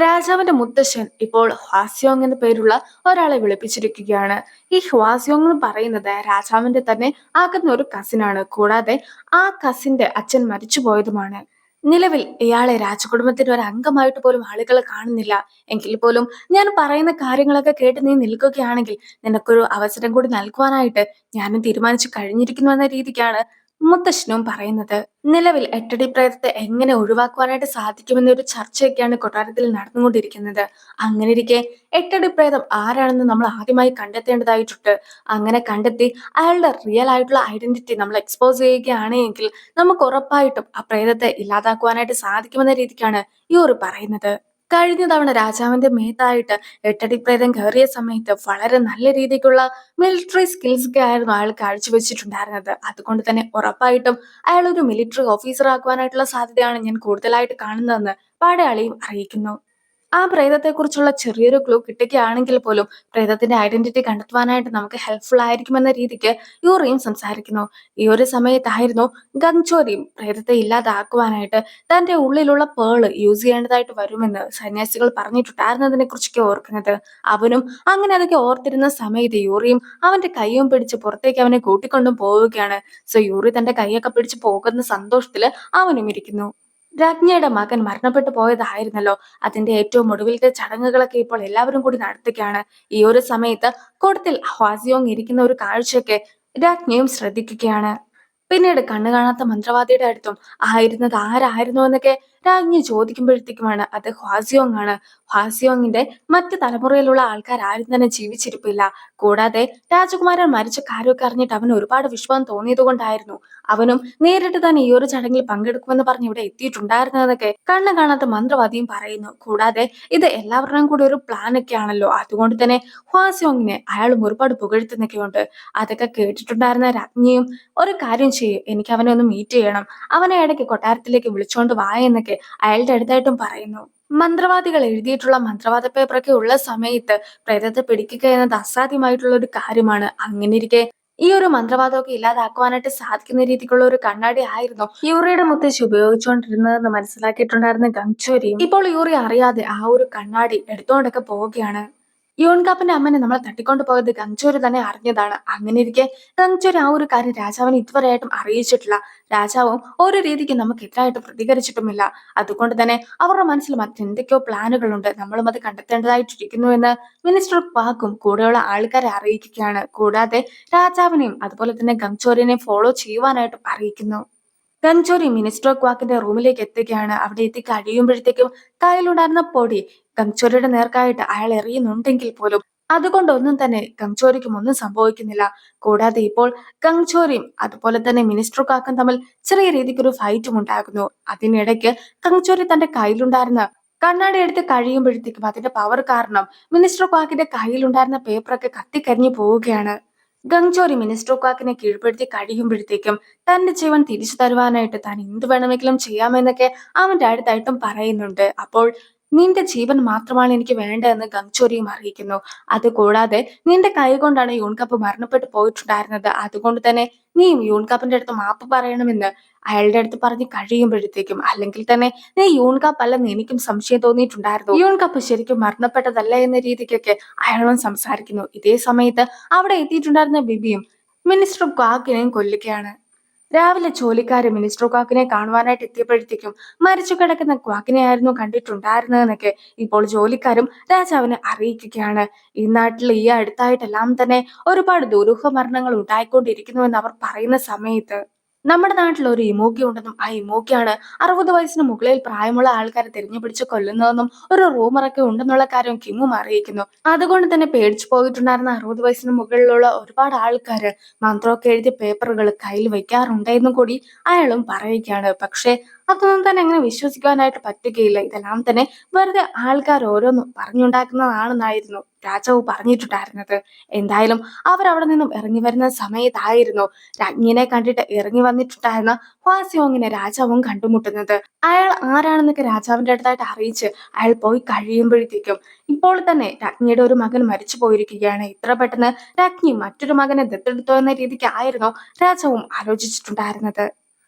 രാജാവിന്റെ മുത്തശ്ശൻ ഇപ്പോൾ ഹ്വാസിയോങ് എന്ന പേരുള്ള ഒരാളെ വിളിപ്പിച്ചിരിക്കുകയാണ്. ഈ ഹ്വാസിയോങ് എന്ന് പറയുന്നത് രാജാവിന്റെ തന്നെ ആകുന്ന ഒരു കസിനാണ്. കൂടാതെ ആ കസിന്റെ അച്ഛൻ മരിച്ചുപോയതുമാണ്. നിലവിൽ ഇയാളെ രാജകുടുംബത്തിന്റെ ഒരു അംഗമായിട്ട് പോലും ആളുകൾ കാണുന്നില്ല. എങ്കിൽ പോലും ഞാൻ പറയുന്ന കാര്യങ്ങളൊക്കെ കേട്ട് നീ നിൽക്കുകയാണെങ്കിൽ നിനക്കൊരു അവസരം കൂടി നൽകുവാനായിട്ട് ഞാനും തീരുമാനിച്ചു കഴിഞ്ഞിരിക്കുന്നു എന്ന രീതിക്കാണ് മുത്തശ്ശനും പറയുന്നത്. നിലവിൽ എട്ടടി പ്രേതത്തെ എങ്ങനെ ഒഴിവാക്കുവാനായിട്ട് സാധിക്കുമെന്നൊരു ചർച്ചയൊക്കെയാണ് കൊട്ടാരത്തിൽ നടന്നുകൊണ്ടിരിക്കുന്നത്. അങ്ങനെയിരിക്കെ എട്ടടി പ്രേതം ആരാണെന്ന് നമ്മൾ ആദ്യമായി കണ്ടെത്തേണ്ടതായിട്ടുണ്ട്. അങ്ങനെ കണ്ടെത്തി അയാളുടെ റിയൽ ആയിട്ടുള്ള ഐഡന്റിറ്റി നമ്മൾ എക്സ്പോസ് ചെയ്യുകയാണ് എങ്കിൽ നമുക്ക് ഉറപ്പായിട്ടും ആ പ്രേതത്തെ ഇല്ലാതാക്കുവാനായിട്ട് സാധിക്കുമെന്ന രീതിക്കാണ് യൂറി പറയുന്നത്. കഴിഞ്ഞ തവണ രാജാവിന്റെ മേത്തായിട്ട് എട്ടടി പ്രേതം കയറിയ സമയത്ത് വളരെ നല്ല രീതിക്കുള്ള മിലിറ്ററി സ്കിൽസ് ഒക്കെ ആയിരുന്നു അയാൾ കാഴ്ചവെച്ചിട്ടുണ്ടായിരുന്നത്. അതുകൊണ്ട് തന്നെ ഉറപ്പായിട്ടും അയാൾ ഒരു മിലിറ്ററി ഓഫീസർ ആക്കുവാനായിട്ടുള്ള സാധ്യതയാണ് ഞാൻ കൂടുതലായിട്ട് കാണുന്നതെന്ന് പടയാളിയും അറിയിക്കുന്നു. ആ പ്രേതത്തെക്കുറിച്ചുള്ള ചെറിയൊരു ക്ലൂ കിട്ടുകയാണെങ്കിൽ പോലും പ്രേതത്തിന്റെ ഐഡന്റിറ്റി കണ്ടെത്തുവാനായിട്ട് നമുക്ക് ഹെൽപ്ഫുൾ ആയിരിക്കുമെന്ന രീതിക്ക് യൂറിയും സംസാരിക്കുന്നു. ഈ ഒരു സമയത്തായിരുന്നു ഗംഗ്ചോരിയും പ്രേതത്തെ ഇല്ലാതാക്കുവാനായിട്ട് തന്റെ ഉള്ളിലുള്ള പേള് യൂസ് ചെയ്യേണ്ടതായിട്ട് വരുമെന്ന് സന്യാസികൾ പറഞ്ഞിട്ടുണ്ടായിരുന്നതിനെ കുറിച്ചൊക്കെ ഓർക്കുന്നത്. അവനും അങ്ങനെ അതൊക്കെ ഓർത്തിരുന്ന സമയത്ത് യൂറിയും അവന്റെ കൈയും പിടിച്ച് പുറത്തേക്ക് അവനെ കൂട്ടിക്കൊണ്ടും പോവുകയാണ്. സോ യൂറി തന്റെ കൈയൊക്കെ പിടിച്ച് പോകുന്ന സന്തോഷത്തില് അവനും ഇരിക്കുന്നു. രാജ്ഞിയുടെ മകൻ മരണപ്പെട്ടു പോയതായിരുന്നല്ലോ. അതിന്റെ ഏറ്റവും ഒടുവിലത്തെ ചടങ്ങുകളൊക്കെ ഇപ്പോൾ എല്ലാവരും കൂടി നടത്തുകയാണ്. ഈ ഒരു സമയത്ത് കൂട്ടത്തിൽ ഹ്വാസിയോങ് ഇരിക്കുന്ന ഒരു കാഴ്ചയൊക്കെ രാജ്ഞിയും ശ്രദ്ധിക്കുകയാണ്. പിന്നീട് കണ്ണു കാണാത്ത മന്ത്രവാദിയുടെ അടുത്തും ആയിരുന്നത് ആരായിരുന്നു എന്നൊക്കെ രാജ്ഞി ചോദിക്കുമ്പോഴത്തേക്കുമാണ് അത് ഹ്വാസിയോങ് ആണ്. ഹ്വാസിയോങ്ങിന്റെ മറ്റ് തലമുറയിലുള്ള ആൾക്കാർ ആരും തന്നെ ജീവിച്ചിരിപ്പില്ല. കൂടാതെ രാജകുമാരൻ മരിച്ച കാര്യമൊക്കെ അറിഞ്ഞിട്ട് അവന് ഒരുപാട് വിഷമം തോന്നിയത് കൊണ്ടായിരുന്നു അവനും നേരിട്ട് തന്നെ ഈ ഒരു ചടങ്ങിൽ പങ്കെടുക്കുമെന്ന് പറഞ്ഞ് ഇവിടെ എത്തിയിട്ടുണ്ടായിരുന്നതൊക്കെ കണ്ണു കാണാത്ത മന്ത്രവാദിയും പറയുന്നു. കൂടാതെ ഇത് എല്ലാവരുടെയും കൂടി ഒരു പ്ലാൻ ഒക്കെ ആണല്ലോ. അതുകൊണ്ട് തന്നെ ഹ്വാസിയോങ്ങിനെ അയാളും ഒരുപാട് പുകഴ്ത്തുന്നൊക്കെയുണ്ട്. അതൊക്കെ കേട്ടിട്ടുണ്ടായിരുന്ന രാജ്ഞിയും ഒരു കാര്യം ചെയ്യും, എനിക്ക് അവനെ ഒന്ന് മീറ്റ് ചെയ്യണം, അവനെ ഇടയ്ക്ക് കൊട്ടാരത്തിലേക്ക് വിളിച്ചോണ്ട് വാ എന്നൊക്കെ അയാളുടെ അടുത്തായിട്ടും പറയുന്നു. മന്ത്രവാദികൾ എഴുതിയിട്ടുള്ള മന്ത്രവാദ പേപ്പറൊക്കെ ഉള്ള സമയത്ത് പ്രേതത്തെ പിടിക്കുക എന്നത് അസാധ്യമായിട്ടുള്ള ഒരു കാര്യമാണ്. അങ്ങനെ ഇരിക്കെ ഈ ഒരു മന്ത്രവാദമൊക്കെ ഇല്ലാതാക്കുവാനായിട്ട് സാധിക്കുന്ന രീതിക്കുള്ള ഒരു കണ്ണാടി ആയിരുന്നു യൂറിയുടെ മുത്തശ്ശി ഉപയോഗിച്ചുകൊണ്ടിരുന്നതെന്ന് മനസ്സിലാക്കിയിട്ടുണ്ടായിരുന്ന ഗംഗ്ചോരിയും ഇപ്പോൾ യൂറി അറിയാതെ ആ ഒരു കണ്ണാടി എടുത്തുകൊണ്ടൊക്കെ പോവുകയാണ്. യോൺകാപ്പിന്റെ അമ്മനെ നമ്മൾ തട്ടിക്കൊണ്ടു പോയത് ഗംഗ്ചോരി തന്നെ അറിഞ്ഞതാണ്. അങ്ങനെ ഇരിക്കെ ഗംഗ്ചോരി ആ ഒരു കാര്യം രാജാവിനെ ഇതുവരെയായിട്ടും അറിയിച്ചിട്ടില്ല. രാജാവും ഒരു രീതിക്ക് നമുക്കെതിരായിട്ട് പ്രതികരിച്ചിട്ടുമില്ല. അതുകൊണ്ട് തന്നെ അവരുടെ മനസ്സിൽ മറ്റെന്തൊക്കെയോ പ്ലാനുകളുണ്ട്, നമ്മളും അത് കണ്ടെത്തേണ്ടതായിട്ടിരിക്കുന്നു എന്ന് മിനിസ്റ്റർ പാക്കും കൂടെയുള്ള ആൾക്കാരെ അറിയിക്കുകയാണ്. കൂടാതെ രാജാവിനെയും അതുപോലെ തന്നെ ഗംഗ്ചോരിനെയും ഫോളോ ചെയ്യുവാനായിട്ടും അറിയിക്കുന്നു. ഗംഗ്ചോരി മിനിസ്റ്റർ ക്വാക്കിന്റെ റൂമിലേക്ക് എത്തുകയാണ്. അവിടെ എത്തി കഴിയുമ്പോഴത്തേക്കും കയ്യിലുണ്ടായിരുന്ന പൊടി ഗംഗ്ചോരിയുടെ നേർക്കായിട്ട് അയാൾ എറിയുന്നുണ്ടെങ്കിൽ പോലും അതുകൊണ്ടൊന്നും തന്നെ ഗംഗ്ചോരിക്കും ഒന്നും സംഭവിക്കുന്നില്ല. കൂടാതെ ഇപ്പോൾ ഗംഗ്ചോരിയും അതുപോലെ തന്നെ മിനിസ്റ്റർ കാക്കും തമ്മിൽ ചെറിയ രീതിക്കൊരു ഫൈറ്റും ഉണ്ടാകുന്നു. അതിനിടയ്ക്ക് ഗംഗ്ചോരി തന്റെ കയ്യിലുണ്ടായിരുന്ന കണ്ണാടി എടുത്ത് കഴിയുമ്പോഴത്തേക്കും അതിന്റെ പവർ കാരണം മിനിസ്റ്റർ ക്വാക്കിന്റെ കയ്യിലുണ്ടായിരുന്ന പേപ്പറൊക്കെ കത്തിക്കരിഞ്ഞു പോവുകയാണ്. ഗംഗ്ചോരി മിനിസ്റ്റർ ക്വാക്കിനെ കീഴ്പ്പെടുത്തി കഴിയുമ്പോഴത്തേക്കും തന്റെ ജീവൻ തിരിച്ചു തരുവാനായിട്ട് താൻ എന്ത് വേണമെങ്കിലും ചെയ്യാമെന്നൊക്കെ അവന്റെ അടുത്തായിട്ടും പറയുന്നുണ്ട്. അപ്പോൾ നിന്റെ ജീവൻ മാത്രമാണ് എനിക്ക് വേണ്ടതെന്ന് ഗംഗ്ചോരിയും അറിയിക്കുന്നു. അതുകൂടാതെ നിന്റെ കൈ കൊണ്ടാണ് യൂൺകപ്പ് മരണപ്പെട്ടു പോയിട്ടുണ്ടായിരുന്നത്. അതുകൊണ്ട് തന്നെ നീയും യൂൺകപ്പിന്റെ അടുത്ത് മാപ്പ് പറയണമെന്ന് അയാളുടെ അടുത്ത് പറഞ്ഞ് കഴിയുമ്പോഴത്തേക്കും, അല്ലെങ്കിൽ തന്നെ നീ യൂൺകപ്പ് അല്ലെന്ന് എനിക്കും സംശയം തോന്നിയിട്ടുണ്ടായിരുന്നു, യൂൺകപ്പ് ശരിക്കും മരണപ്പെട്ടതല്ല എന്ന രീതിക്കൊക്കെ അയാളും സംസാരിക്കുന്നു. ഇതേ സമയത്ത് അവിടെ എത്തിയിട്ടുണ്ടായിരുന്ന ബിബിയും മിനിസ്റ്റർ ക്വാക്കിനെയും കൊല്ലുകയാണ്. രാവിലെ ജോലിക്കാര് മിനിസ്റ്റർ ക്വാക്കിനെ കാണുവാനായിട്ട് എത്തിയപ്പോഴത്തേക്കും മരിച്ചു കിടക്കുന്ന ക്വാക്കിനെയായിരുന്നു കണ്ടിട്ടുണ്ടായിരുന്നതെന്നൊക്കെ ഇപ്പോൾ ജോലിക്കാരും രാജാവിനെ അറിയിക്കുകയാണ്. ഈ നാട്ടിൽ ഈ അടുത്തായിട്ടെല്ലാം തന്നെ ഒരുപാട് ദുരൂഹ മരണങ്ങൾ ഉണ്ടായിക്കൊണ്ടിരിക്കുന്നുവെന്ന് അവർ പറയുന്ന സമയത്ത് നമ്മുടെ നാട്ടിൽ ഒരു ഇമോക്കി ഉണ്ടെന്നും ആ ഇമോക്കിയാണ് 60 വയസ്സിന് മുകളിൽ പ്രായമുള്ള ആൾക്കാരെ തിരഞ്ഞു പിടിച്ച് കൊല്ലുന്നതെന്നും ഒരു റൂമറൊക്കെ ഉണ്ടെന്നുള്ള കാര്യം കിമ്മും അറിയിക്കുന്നു. അതുകൊണ്ട് തന്നെ പേടിച്ചു പോയിട്ടുണ്ടായിരുന്ന 60 വയസ്സിന് മുകളിലുള്ള ഒരുപാട് ആൾക്കാര് മന്ത്രമൊക്കെ എഴുതിയ പേപ്പറുകൾ കയ്യിൽ വെക്കാറുണ്ട് എന്നും കൂടി അയാളും പറയുകയാണ്. പക്ഷെ അതൊന്നും തന്നെ അങ്ങനെ വിശ്വസിക്കാനായിട്ട് പറ്റുകയില്ല. ഇതെല്ലാം തന്നെ വെറുതെ ആൾക്കാർ ഓരോന്നും പറഞ്ഞുണ്ടാക്കുന്നതാണെന്നായിരുന്നു രാജാവ് പറഞ്ഞിട്ടുണ്ടായിരുന്നത്. എന്തായാലും അവരവിടെ നിന്നും ഇറങ്ങി വരുന്ന സമയത്തായിരുന്നു രാജ്ഞിനെ കണ്ടിട്ട് ഇറങ്ങി വന്നിട്ടുണ്ടായിരുന്ന ഹ്വാസിയോങ്ങിനെ രാജാവും കണ്ടുമുട്ടുന്നത്. അയാൾ ആരാണെന്നൊക്കെ രാജാവിന്റെ അടുത്തായിട്ട് അറിയിച്ച് അയാൾ പോയി കഴിയുമ്പോഴത്തേക്കും ഇപ്പോൾ തന്നെ രാജ്ഞിയുടെ ഒരു മകൻ മരിച്ചു പോയിരിക്കുകയാണ്. ഇത്ര പെട്ടെന്ന് രാജ്ഞി മറ്റൊരു മകനെ ദത്തെടുത്തോ എന്ന രീതിക്ക് ആയിരുന്നു രാജാവും ആലോചിച്ചിട്ടുണ്ടായിരുന്നത്.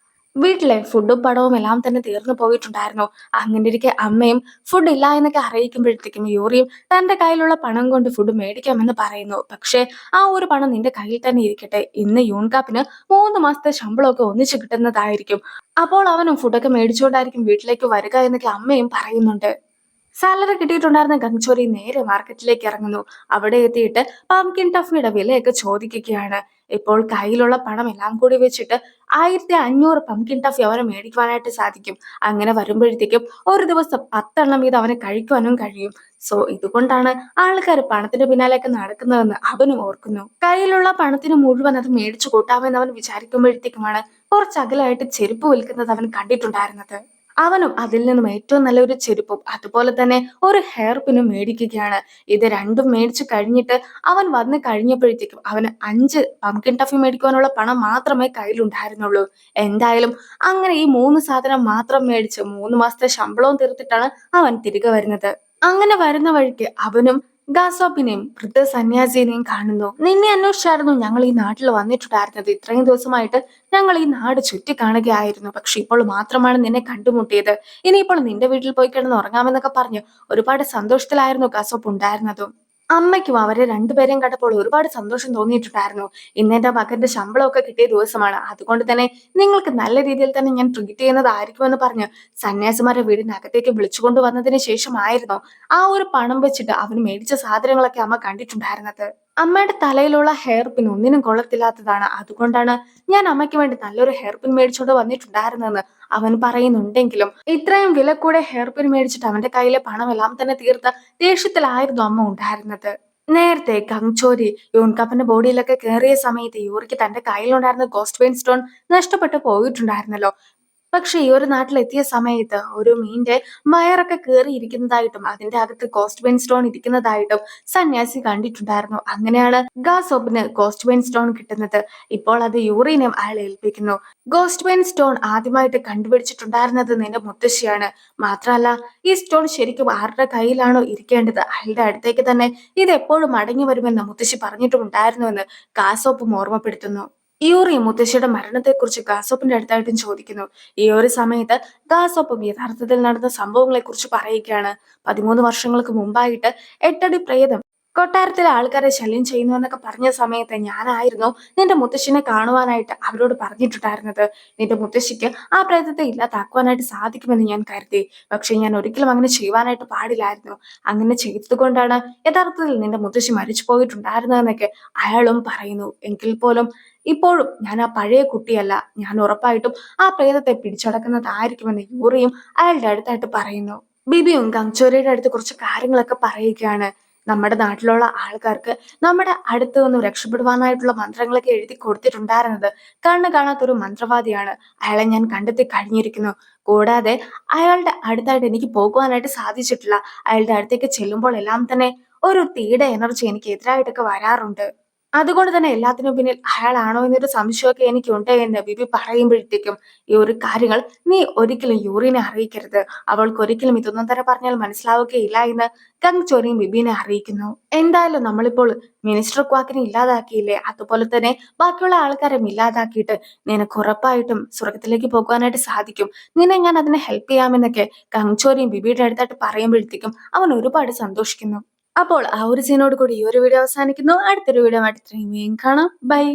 വീട്ടിലെ ഫുഡും പണവും എല്ലാം തന്നെ തീർന്നു പോയിട്ടുണ്ടായിരുന്നു. അങ്ങനെ ഇരിക്കെ അമ്മയും ഫുഡ് ഇല്ല എന്നൊക്കെ അറിയിക്കുമ്പോഴത്തേക്കും യൂറിയും തന്റെ കയ്യിലുള്ള പണം കൊണ്ട് ഫുഡ് മേടിക്കാമെന്ന് പറയുന്നു. പക്ഷേ ആ ഒരു പണം നിന്റെ കയ്യിൽ തന്നെ ഇരിക്കട്ടെ. ഇന്ന് യൂൺകാപ്പിന് 3 മാസത്തെ ശമ്പളമൊക്കെ ഒന്നിച്ച് കിട്ടുന്നതായിരിക്കും. അപ്പോൾ അവനും ഫുഡൊക്കെ മേടിച്ചുകൊണ്ടായിരിക്കും വീട്ടിലേക്ക് വരിക എന്നൊക്കെ അമ്മയും പറയുന്നുണ്ട്. സാലറി കിട്ടിയിട്ടുണ്ടായിരുന്ന ഗംഗ്ചോരി നേരെ മാർക്കറ്റിലേക്ക് ഇറങ്ങുന്നു. അവിടെ എത്തിയിട്ട് പംകിൻ ടഫിയുടെ വിലയൊക്കെ ചോദിക്കുകയാണ്. ഇപ്പോൾ കയ്യിലുള്ള പണം എല്ലാം കൂടി വെച്ചിട്ട് 1500 പംകിൻ ടഫി അവന് മേടിക്കുവാനായിട്ട് സാധിക്കും. അങ്ങനെ വരുമ്പോഴത്തേക്കും ഒരു ദിവസം 10 എണ്ണം വീതം അവന് കഴിക്കുവാനും കഴിയും. സോ ഇതുകൊണ്ടാണ് ആൾക്കാർ പണത്തിന്റെ പിന്നാലെയൊക്കെ നടക്കുന്നതെന്ന് അവനും ഓർക്കുന്നു. കയ്യിലുള്ള പണത്തിന് മുഴുവൻ അത് മേടിച്ചു കൂട്ടാമെന്ന് അവൻ വിചാരിക്കുമ്പോഴത്തേക്കുമാണ് കുറച്ചകലായിട്ട് ചെരുപ്പ് വിൽക്കുന്നത് അവൻ കണ്ടിട്ടുണ്ടായിരുന്നത്. അവനും അതിൽ നിന്നും ഏറ്റവും നല്ലൊരു ചെരുപ്പും അതുപോലെ തന്നെ ഒരു ഹെയർ പിന്നും മേടിക്കുകയാണ്. ഇത് രണ്ടും മേടിച്ചു കഴിഞ്ഞിട്ട് അവൻ വന്ന് കഴിഞ്ഞപ്പോഴത്തേക്കും അവന് 5 പംകിൻ ടഫി മേടിക്കുവാനുള്ള പണം മാത്രമേ കയ്യിലുണ്ടായിരുന്നുള്ളൂ. എന്തായാലും അങ്ങനെ ഈ 3 സാധനം മാത്രം മേടിച്ച് 3 മാസത്തെ ശമ്പളവും തീർത്തിട്ടാണ് അവൻ തിരികെ വരുന്നത്. അങ്ങനെ വരുന്ന വഴിക്ക് അവനും ഗാസോപ്പിനെയും വൃദ്ധ സന്യാസിനെയും കാണുന്നു. നിന്നെ അന്വേഷിച്ചായിരുന്നു ഞങ്ങൾ ഈ നാട്ടിൽ വന്നിട്ടുണ്ടായിരുന്നത്. ഇത്രയും ദിവസമായിട്ട് ഞങ്ങൾ ഈ നാട് ചുറ്റി കാണുകയായിരുന്നു. പക്ഷെ ഇപ്പോൾ മാത്രമാണ് നിന്നെ കണ്ടുമുട്ടിയത്. ഇനിയിപ്പോൾ നിന്റെ വീട്ടിൽ പോയി കിടന്ന് ഉറങ്ങാമെന്നൊക്കെ പറഞ്ഞ് ഒരുപാട് സന്തോഷത്തിലായിരുന്നു ഗാസോപ്പ് ഉണ്ടായിരുന്നതും. അമ്മയ്ക്കും അവരെ രണ്ടുപേരെയും കണ്ടപ്പോൾ ഒരുപാട് സന്തോഷം തോന്നിയിട്ടുണ്ടായിരുന്നു. ഇന്ന് എന്റെ മകന്റെ ശമ്പളമൊക്കെ കിട്ടിയ ദിവസമാണ്. അതുകൊണ്ട് തന്നെ നിങ്ങൾക്ക് നല്ല രീതിയിൽ തന്നെ ഞാൻ ട്രീറ്റ് ചെയ്യുന്നതായിരിക്കുമെന്ന് പറഞ്ഞ് സന്യാസിമാരെ വീടിനകത്തേക്ക് വിളിച്ചുകൊണ്ട് വന്നതിന് ശേഷമായിരുന്നു ആ ഒരു പണം വെച്ചിട്ട് അവന് മേടിച്ച സാധനങ്ങളൊക്കെ അമ്മ കണ്ടിട്ടുണ്ടായിരുന്നത്. അമ്മയുടെ തലയിലുള്ള ഹെയർ പിൻ ഒന്നിനും കൊള്ളത്തില്ലാത്തതാണ്. അതുകൊണ്ടാണ് ഞാൻ അമ്മയ്ക്ക് വേണ്ടി നല്ലൊരു ഹെയർ പിൻ മേടിച്ചോണ്ട് വന്നിട്ടുണ്ടായിരുന്നെന്ന് അവൻ പറയുന്നുണ്ടെങ്കിലും ഇത്രയും വില കൂടെ ഹെയർ പിൻ മേടിച്ചിട്ട് അവന്റെ കയ്യിലെ പണമെല്ലാം തന്നെ തീർത്ത ദേഷ്യത്തിലായിരുന്നു അമ്മ ഉണ്ടായിരുന്നത്. നേരത്തെ കങ്ചോരി യൂൺകപ്പിന്റെ ബോഡിയിലൊക്കെ കയറിയ സമയത്ത് യൂറിക്ക് തന്റെ കയ്യിലുണ്ടായിരുന്ന ഗോസ്റ്റ് പെയിൻ സ്റ്റോൺ നഷ്ടപ്പെട്ടു പോയിട്ടുണ്ടായിരുന്നല്ലോ. പക്ഷെ ഈ ഒരു നാട്ടിലെത്തിയ സമയത്ത് ഒരു മീന്റെ വയറൊക്കെ കീറിയിരിക്കുന്നതായിട്ടും അതിന്റെ അകത്ത് ഗോസ്റ്റ് ബെയിൻ സ്റ്റോൺ ഇരിക്കുന്നതായിട്ടും സന്യാസി കണ്ടിട്ടുണ്ടായിരുന്നു. അങ്ങനെയാണ് ഗാസോപ്പിന് ഗോസ്റ്റ് ബെയിൻ സ്റ്റോൺ കിട്ടുന്നത്. ഇപ്പോൾ അത് യൂറിനും അയാൾ ഏൽപ്പിക്കുന്നു. ഗോസ്റ്റ് ബെയിൻ സ്റ്റോൺ ആദ്യമായിട്ട് കണ്ടുപിടിച്ചിട്ടുണ്ടായിരുന്നത് നിന്റെ മുത്തശ്ശിയാണ്. മാത്രമല്ല ഈ സ്റ്റോൺ ശരിക്കും ആരുടെ കയ്യിലാണോ ഇരിക്കേണ്ടത് അയാളുടെ അടുത്തേക്ക് തന്നെ ഇത് എപ്പോഴും മടങ്ങി വരുമെന്ന് മുത്തശ്ശി പറഞ്ഞിട്ടുമുണ്ടായിരുന്നുവെന്ന് ഗാസോപ്പും ഓർമ്മപ്പെടുത്തുന്നു. ഇയൂറി മുത്തശ്ശിയുടെ മരണത്തെക്കുറിച്ച് ഗാസോപ്പിന്റെ അടുത്തായിട്ടും ചോദിക്കുന്നു. ഈ ഒരു സമയത്ത് ഗാസോപ്പും യഥാർത്ഥത്തിൽ നടന്ന സംഭവങ്ങളെ കുറിച്ച് പറയുകയാണ്. 13 വർഷങ്ങൾക്ക് മുമ്പായിട്ട് 8 അടി പ്രേതം കൊട്ടാരത്തിലെ ആൾക്കാരെ ശല്യം ചെയ്യുന്നു എന്നൊക്കെ പറഞ്ഞ സമയത്ത് ഞാനായിരുന്നു നിന്റെ മുത്തശ്ശിനെ കാണുവാനായിട്ട് അവരോട് പറഞ്ഞിട്ടുണ്ടായിരുന്നത്. നിന്റെ മുത്തശ്ശിക്ക് ആ പ്രേതത്തെ ഇല്ലാതാക്കുവാനായിട്ട് സാധിക്കുമെന്ന് ഞാൻ കരുതി. പക്ഷെ ഞാൻ ഒരിക്കലും അങ്ങനെ ചെയ്യുവാനായിട്ട് പാടില്ലായിരുന്നു. അങ്ങനെ ചെയ്തത് കൊണ്ടാണ് യഥാർത്ഥത്തിൽ നിന്റെ മുത്തശ്ശി മരിച്ചു പോയിട്ടുണ്ടായിരുന്നതെന്നൊക്കെ അയാളും പറയുന്നു. എങ്കിൽ പോലും ഇപ്പോഴും ഞാൻ ആ പഴയ കുട്ടിയല്ല. ഞാൻ ഉറപ്പായിട്ടും ആ പ്രേതത്തെ പിടിച്ചടക്കുന്നതായിരിക്കുമെന്ന് യൂറിയും അയാളുടെ അടുത്തായിട്ട് പറയുന്നു. ബിബിയും ഗംഗ്ചോരിയുടെ അടുത്ത് കുറച്ച് കാര്യങ്ങളൊക്കെ പറയുകയാണ്. നമ്മുടെ നാട്ടിലുള്ള ആൾക്കാർക്ക് നമ്മുടെ അടുത്ത് നിന്നും രക്ഷപ്പെടുവാനായിട്ടുള്ള മന്ത്രങ്ങളൊക്കെ എഴുതി കൊടുത്തിട്ടുണ്ടായിരുന്നത് കണ്ണ് കാണാത്തൊരു മന്ത്രവാദിയാണ്. അയാളെ ഞാൻ കണ്ടെത്തി കഴിഞ്ഞിരിക്കുന്നു. കൂടാതെ അയാളുടെ അടുത്തായിട്ട് എനിക്ക് പോകുവാനായിട്ട് സാധിച്ചിട്ടില്ല. അയാളുടെ അടുത്തേക്ക് ചെല്ലുമ്പോൾ എല്ലാം തന്നെ ഒരു തീയുടെ എനർജി എനിക്ക് എതിരായിട്ടൊക്കെ വരാറുണ്ട്. അതുകൊണ്ട് തന്നെ എല്ലാത്തിനും പിന്നിൽ അയാളാണോ എന്നൊരു സംശയമൊക്കെ എനിക്കുണ്ട് എന്ന് ബിബി പറയുമ്പോഴത്തേക്കും ഈ ഒരു കാര്യങ്ങൾ നീ ഒരിക്കലും യൂറിനെ അറിയിക്കരുത്. അവൾക്ക് ഒരിക്കലും ഇതൊന്നും തന്നെ പറഞ്ഞാൽ മനസ്സിലാവുകയില്ല എന്ന് ഗംഗ്ചോരിയും ബിബിനെ അറിയിക്കുന്നു. എന്തായാലും നമ്മളിപ്പോൾ മിനിസ്റ്റർ ക്വാക്കിനെ ഇല്ലാതാക്കിയില്ലേ, അതുപോലെ തന്നെ ബാക്കിയുള്ള ആൾക്കാരെ ഇല്ലാതാക്കിയിട്ട് നിനക്ക് ഉറപ്പായിട്ടും സ്വർഗത്തിലേക്ക് പോകുവാനായിട്ട് സാധിക്കും. നിന്നെ ഞാൻ അതിനെ ഹെൽപ്പ് ചെയ്യാമെന്നൊക്കെ ഗംഗ്ചോരിയും ബിബിയുടെ അടുത്തായിട്ട് പറയുമ്പോഴത്തേക്കും അവൻ ഒരുപാട് സന്തോഷിക്കുന്നു. അപ്പോൾ ആ ഒരു സീനോട് കൂടി ഈ ഒരു വീഡിയോ അവസാനിക്കുന്നു. അടുത്തൊരു വീഡിയോ ആയിട്ട് ഇത്രയും കാണാം. ബൈ.